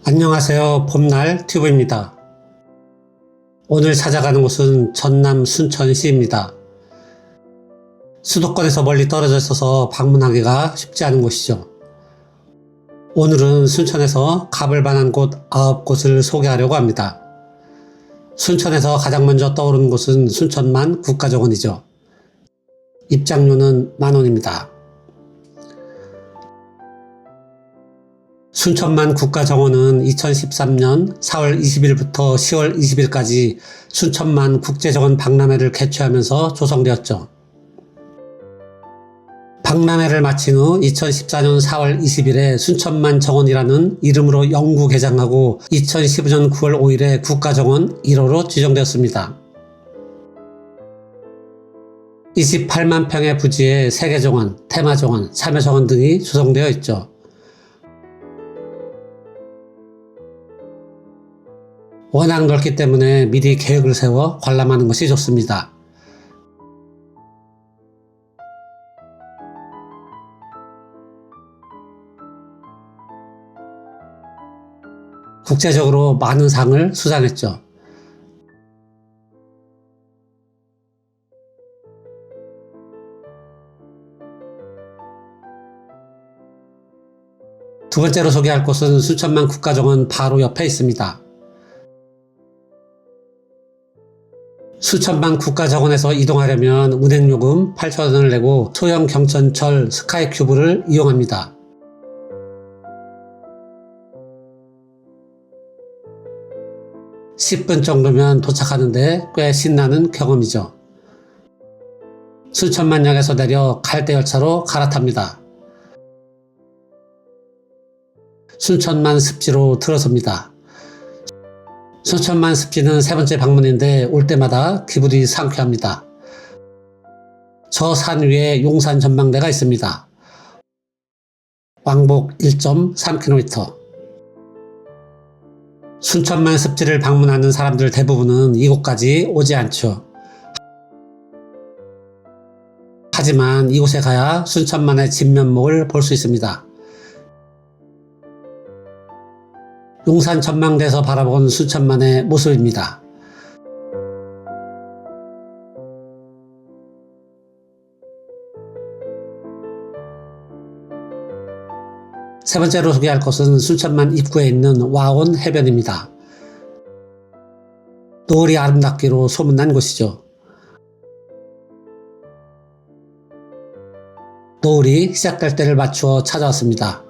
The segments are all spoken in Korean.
안녕하세요. 봄날 튜브입니다. 오늘 찾아가는 곳은 전남 순천시입니다. 수도권에서 멀리 떨어져 있어서 방문하기가 쉽지 않은 곳이죠. 오늘은 순천에서 가볼 만한 곳 9곳을 소개하려고 합니다. 순천에서 가장 먼저 떠오르는 곳은 순천만 국가정원이죠. 입장료는 만원입니다. 순천만 국가정원은 2013년 4월 20일부터 10월 20일까지 순천만 국제정원 박람회를 개최하면서 조성되었죠. 박람회를 마친 후 2014년 4월 20일에 순천만 정원이라는 이름으로 영구 개장하고 2015년 9월 5일에 국가정원 1호로 지정되었습니다. 28만 평의 부지에 세계정원, 테마정원, 참여정원 등이 조성되어 있죠. 워낙 넓기 때문에 미리 계획을 세워 관람하는 것이 좋습니다. 국제적으로 많은 상을 수상했죠. 두 번째로 소개할 곳은 순천만 국가정원 바로 옆에 있습니다. 순천만 국가정원에서 이동하려면 운행요금 8,000원을 내고 소형 경천철 스카이큐브를 이용합니다. (10분) 정도면 도착하는데 꽤 신나는 경험이죠. 순천만역에서 내려 갈대열차로 갈아탑니다. 순천만 습지로 들어섭니다. 순천만 습지는 세 번째 방문인데 올 때마다 기분이 상쾌합니다. 저 산 위에 용산 전망대가 있습니다. 왕복 1.3km. 순천만 습지를 방문하는 사람들 대부분은 이곳까지 오지 않죠. 하지만 이곳에 가야 순천만의 진면목을 볼 수 있습니다. 용산 전망대에서 바라본 순천만의 모습입니다. 세 번째로 소개할 곳은 순천만 입구에 있는 와온 해변입니다. 노을이 아름답기로 소문난 곳이죠. 노을이 시작될 때를 맞추어 찾아왔습니다.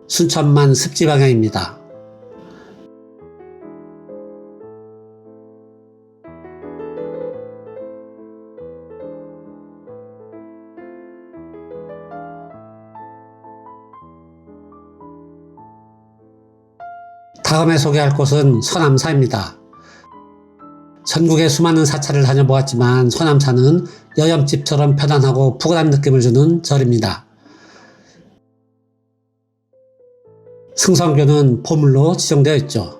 순천만 습지 방향입니다. 다음에 소개할 곳은 서남사입니다. 전국의 수많은 사찰을 다녀보았지만 서남사는 여염집처럼 편안하고 푸근한 느낌을 주는 절입니다. 승성교는 보물로 지정되어 있죠.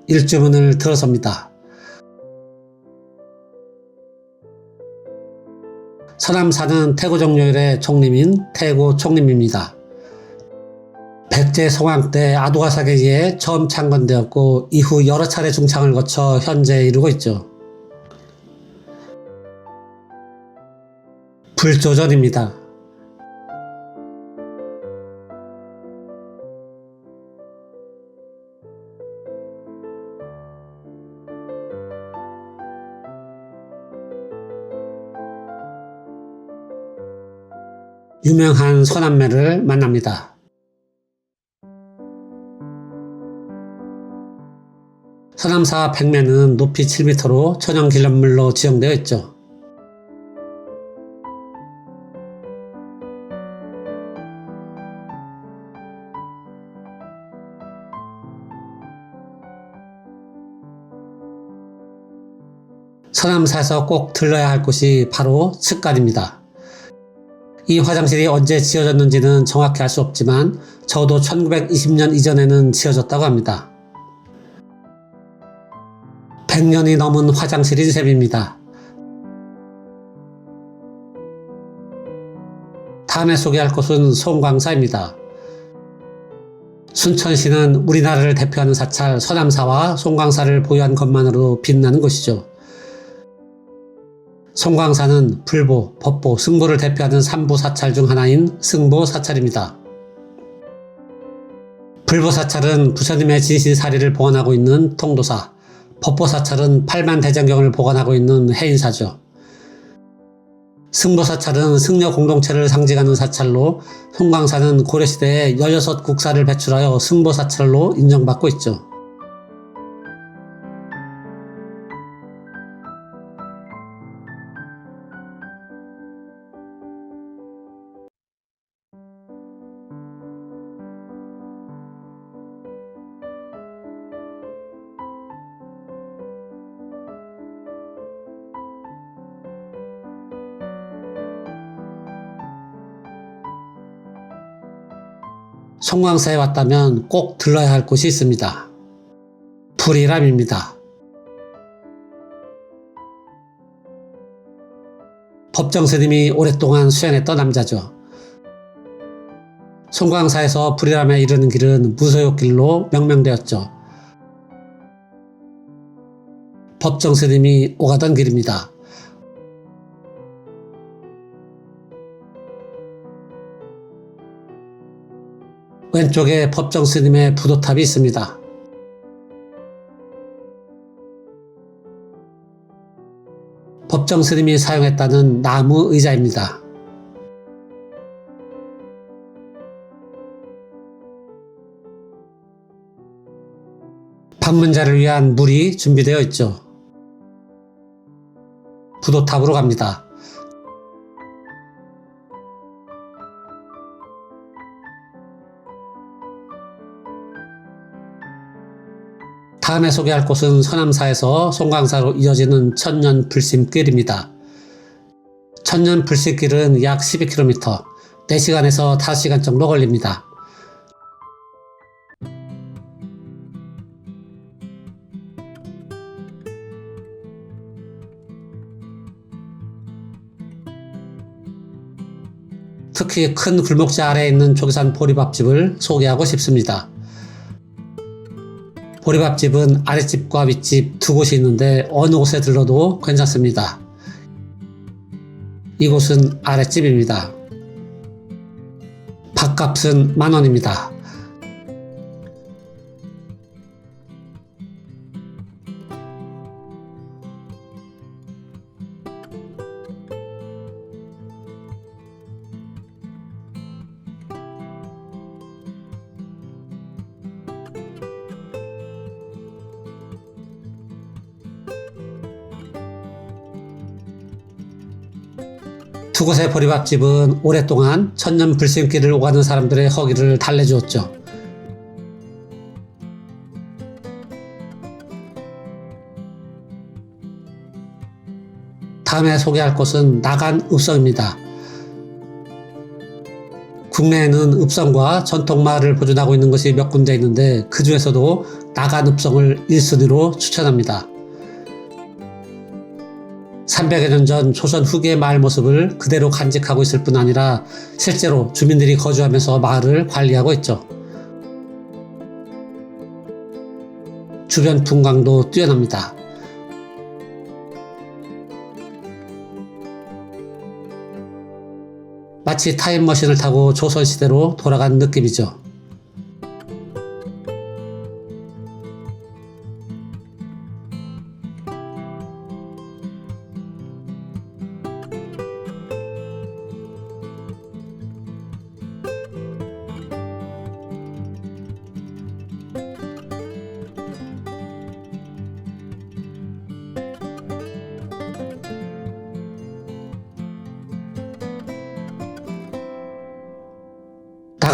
일주문을 들어섭니다. 서남사는 태고 정요일의 총림인 태고 총림입니다. 백제 성왕 때 아도가사계에 의해 처음 창건되었고 이후 여러 차례 중창을 거쳐 현재에 이르고 있죠. 불조전입니다. 유명한 서남매를 만납니다. 서남사 백매는 높이 7m로 천연기념물로 지정되어 있죠. 서남사에서 꼭 들러야 할 곳이 바로 측간입니다. 이 화장실이 언제 지어졌는지는 정확히 알 수 없지만 적어도 1920년 이전에는 지어졌다고 합니다. 100년이 넘은 화장실인 셈입니다. 다음에 소개할 곳은 송광사입니다. 순천시는 우리나라를 대표하는 사찰 서남사와 송광사를 보유한 것만으로도 빛나는 곳이죠. 송광사는 불보, 법보, 승보를 대표하는 삼부 사찰 중 하나인 승보 사찰입니다. 불보 사찰은 부처님의 진신사리를 보관하고 있는 통도사, 법보 사찰은 팔만대장경을 보관하고 있는 해인사죠. 승보 사찰은 승려 공동체를 상징하는 사찰로 송광사는 고려시대에 16국사를 배출하여 승보 사찰로 인정받고 있죠. 송광사에 왔다면 꼭 들러야 할 곳이 있습니다. 불이람입니다. 법정스님이 오랫동안 수행했던 남자죠. 송광사에서 불이람에 이르는 길은 무소욕길로 명명되었죠. 법정스님이 오가던 길입니다. 왼쪽에 법정스님의 부도탑이 있습니다. 법정스님이 사용했다는 나무 의자입니다. 방문자를 위한 물이 준비되어 있죠. 부도탑으로 갑니다. 다음에 소개할 곳은 서남사에서 송광사로 이어지는 천년불심길입니다. 천년불심길은 약 12km, 4시간에서 5시간 정도 걸립니다. 특히 큰 굴목지 아래에 있는 조계산 보리밥집을 소개하고 싶습니다. 보리밥집은 아랫집과 윗집 두 곳이 있는데 어느 곳에 들러도 괜찮습니다. 이곳은 아랫집입니다. 밥값은 10,000원입니다. 두 곳의 보리밥집은 오랫동안 천년불심길을 오가는 사람들의 허기를 달래주었죠. 다음에 소개할 곳은 나간읍성입니다. 국내에는 읍성과 전통마을을 보존하고 있는 것이 몇 군데 있는데 그 중에서도 나간읍성을 1순위로 추천합니다. 300여 년 전 조선 후기의 마을 모습을 그대로 간직하고 있을 뿐 아니라 실제로 주민들이 거주하면서 마을을 관리하고 있죠. 주변 풍광도 뛰어납니다. 마치 타임머신을 타고 조선시대로 돌아간 느낌이죠.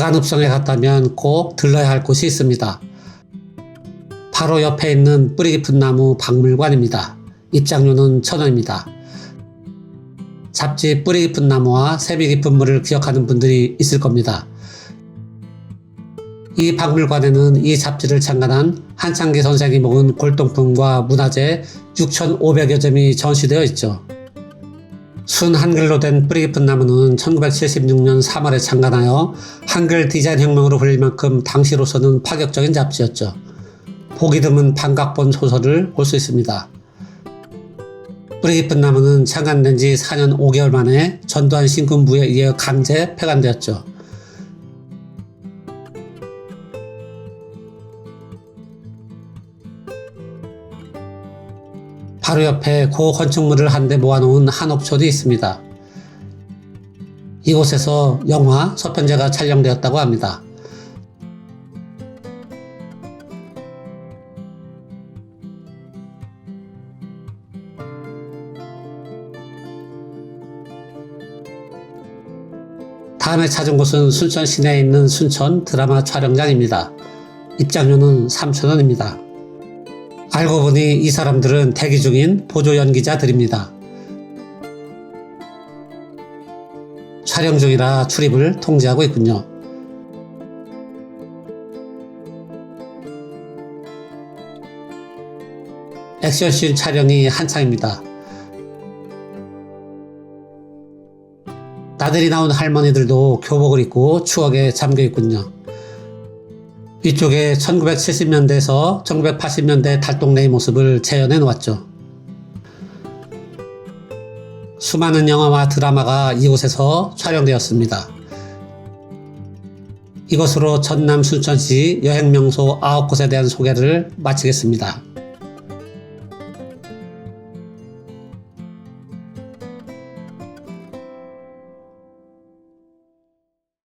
나간읍성에 갔다면 꼭 들러야 할 곳이 있습니다. 바로 옆에 있는 뿌리 깊은 나무 박물관입니다. 입장료는 1,000원입니다. 잡지 뿌리 깊은 나무와 샘이 깊은 물을 기억하는 분들이 있을 겁니다. 이 박물관에는 이 잡지를 창간한 한창기 선생이 먹은 골동품과 문화재 6,500여 점이 전시되어 있죠. 순 한글로 된 뿌리 깊은 나무는 1976년 3월에 창간하여 한글 디자인 혁명으로 불릴 만큼 당시로서는 파격적인 잡지였죠. 보기 드문 반각본 소설을 볼 수 있습니다. 뿌리 깊은 나무는 창간된 지 4년 5개월 만에 전두환 신군부에 의해 강제 폐간되었죠. 바로 옆에 고 건축물을 한데 모아놓은 한옥촌이 있습니다. 이곳에서 영화 서편제가 촬영되었다고 합니다. 다음에 찾은 곳은 순천 시내에 있는 순천 드라마 촬영장입니다. 입장료는 3,000원입니다. 알고 보니 이 사람들은 대기 중인 보조 연기자들입니다. 촬영 중이라 출입을 통제하고 있군요. 액션씬 촬영이 한창입니다. 나들이 나온 할머니들도 교복을 입고 추억에 잠겨 있군요. 위쪽에 1970년대에서 1980년대 달동네의 모습을 재현해 놓았죠. 수많은 영화와 드라마가 이곳에서 촬영되었습니다. 이것으로 전남 순천시 여행명소 9곳에 대한 소개를 마치겠습니다.